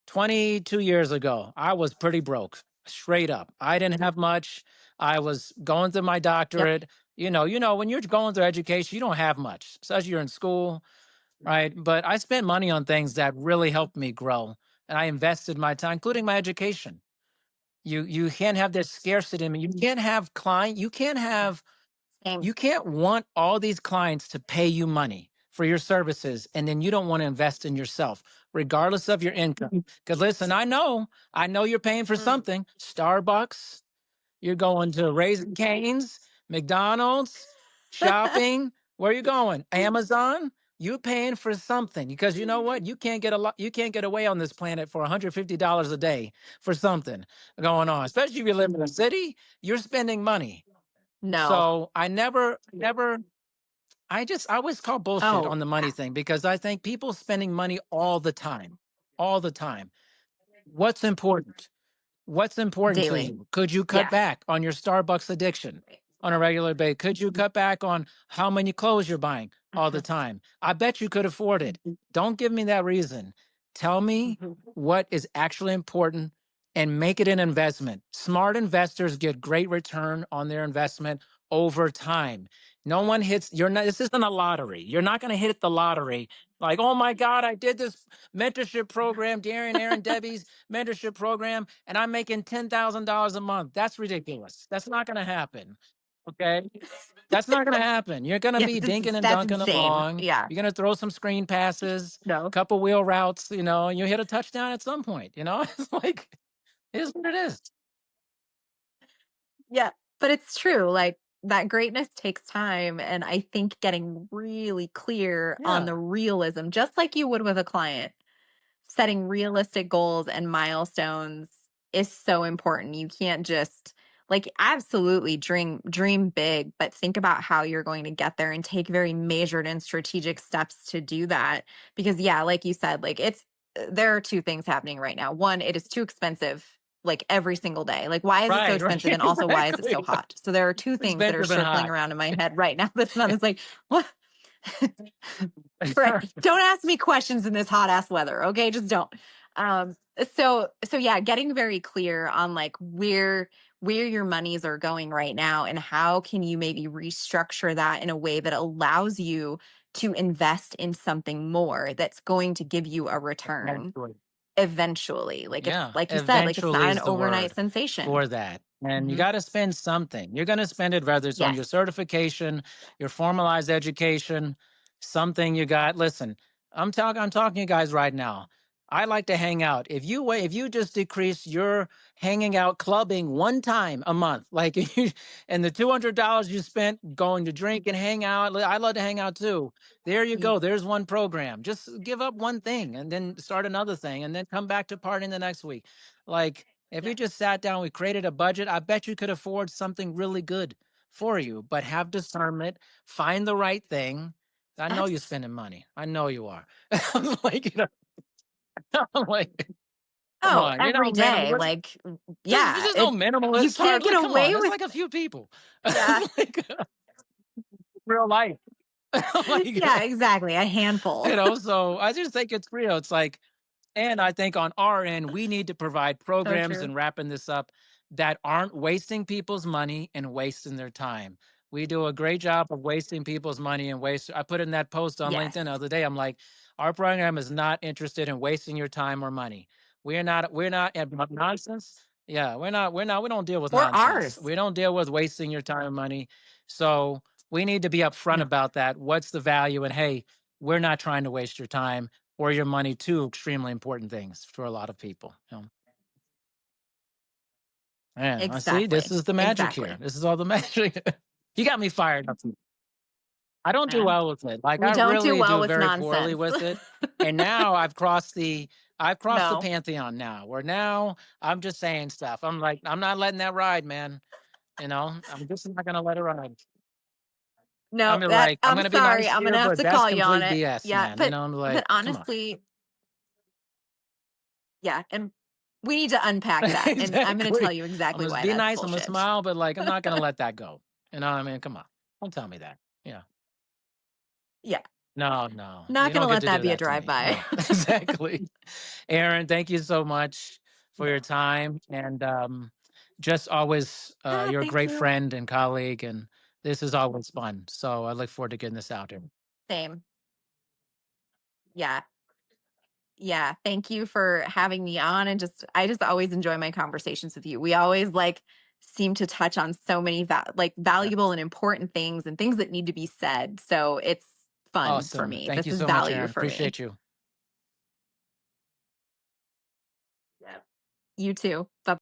22 years ago, I was pretty broke, straight up. I didn't have much. I was going through my
Yep.
doctorate. When you're going through education, you don't have much, especially you're in school, right? But I spent money on things that really helped me grow, and I invested my time, including my education. You can't have this scarcity. I mean, you can't have client.
Same.
You can't want all these clients to pay you money for your services, and then you don't want to invest in yourself, regardless of your income. Because listen, I know you're paying for
Mm.
something. Starbucks, you're going to Raising Cane's, McDonald's, shopping. Where are you going? Amazon. You're paying for something because you know what? You can't get a lot. You can't get away on this planet for $150 a day for something going on. Especially if you live in a city, you're spending money.
No.
So I never. I always call bullshit
Oh,
on the money thing because I think people spending money all the time. What's important? What's important to
daily.
you? Could you cut
Yeah.
back on your Starbucks addiction
Right.
on a regular basis? Could you cut back on how many clothes you're buying all the
Mhm.
time? I bet you could afford it. Don't give me that reason. Tell me
Mhm.
what is actually important and make it an investment. Smart investors get great return on their investment over time. No one hits, you're not, this isn't a lottery. You're not going to hit the lottery like, oh my God, I did this mentorship program, Darian, Aaron, Debbie's mentorship program, and I'm making $10,000 a month. That's ridiculous. That's not going to happen. Okay. That's not going to happen. You're going to
Yes,
be
it's
dinking and
that's
dunking
insane.
along.
Yeah.
You're going to throw some screen passes,
No.
couple wheel routes, and you hit a touchdown at some point. It's like, it is what it is.
Yeah. But it's true. Like that greatness takes time. And I think getting really clear on
Yeah.
the realism, just like you would with a client, setting realistic goals and milestones is so important. You can't just like absolutely dream big, but think about how you're going to get there and take very measured and strategic steps to do that. Because yeah, like you said, like there are two things happening right now. One, it is too expensive like every single day. Like why is it so
Right. Right.
expensive? And also why is it so
Exactly.
hot? So there are two things that are
Expensive and
circling
hot.
around in my head right now. That's not, it's like, what? Right. Don't ask me questions in this hot ass weather. Okay. Just don't. Um, so yeah, getting very clear on like where your monies are going right now and how can you maybe restructure that in a way that allows you to invest in something more that's going to give you a return
Eventually.
eventually. Like it's
Yeah,
like you said, like it's
eventually
not an
is the
overnight
word
sensation.
for that. And you
Hmm.
got to spend something. You're going to spend it, whether it's on your
Yes.
certification, your formalized education, something you got. Listen, I'm talking to you guys right now. I like to hang out. If you just decrease your hanging out clubbing one time a month, like and the $200 you spent going to drink and hang out, I love to hang out too. There you
Y-
go. There's one program. Just give up one thing and then start another thing and then come back to partying the next week. Like if
Yeah.
we just sat down, we created a budget, I bet you could afford something really good for you, but have discernment, find the right thing. I know you're
Abs-
spending money. I know you are. Like, I'm like, come
oh,
on,
every day.
minimalist.
Like, yeah,
There's no
it's you
minimalist
can't get
hardly. Come on,
away
there's
with.
like a few people.
Yeah.
Like real life. Like,
Yeah, exactly. A handful.
so I just think it's real. It's like, and I think on our end, we need to provide
So
programs
true.
and wrapping this up that aren't wasting people's money and wasting their time. We do a great job of wasting people's money and waste. I put in that post on
Yes.
LinkedIn the other day. I'm like, our program is not interested in wasting your time or money. We're not at nonsense. Yeah, we don't deal with
Or
nonsense.
ours.
We don't deal with wasting your time and money. So we need to be upfront
No.
about that. What's the value? And hey, we're not trying to waste your time or your money, two extremely important things for a lot of people. Yeah, I see. This
Exactly.
is the magic here.
Exactly.
This is all the magic. You got me fired up. I don't do
Yeah.
well with it. Like
We
I
don't do
really
well
do
with
very poorly
nonsense.
with it. And now I've crossed the
No.
pantheon now. Where now I'm just saying stuff. I'm like, I'm not letting that ride, man. I'm just not gonna let it ride.
No,
I'm
that
like, I'm
I'm
gonna be
sorry.
nice
I'm
here,
gonna have
but
to
that's
call you on
complete
it.
BS,
Yeah,
man.
but
I'm like, come on.
honestly, yeah, and we need to unpack that. And I'm gonna tell
Exactly.
you
I'm
exactly
gonna
why
be
that's
nice. I'm gonna
bullshit.
smile, but like, I'm not gonna let that go. You know what I mean? Come on. Don't tell me that. Yeah.
Yeah.
No, no,
Not
you
gonna
don't get
let
to
that
do
be a
that to
drive
me.
by.
No, exactly. Aaron, thank you so much for your
No.
time. And just always,
Ah,
you're a
thank
great
you.
friend and colleague. And this is always fun. So I look forward to getting this out here.
Same. Yeah. Yeah. Thank you for having me on, and I just always enjoy my conversations with you. We always like seem to touch on so many
Yeah.
valuable and important things and things that need to be said. So it's fun for
Awesome.
me.
Thank
This
you
is
so much,
value
Aaron.
for me.
Appreciate you.
Yeah. You too. Bye.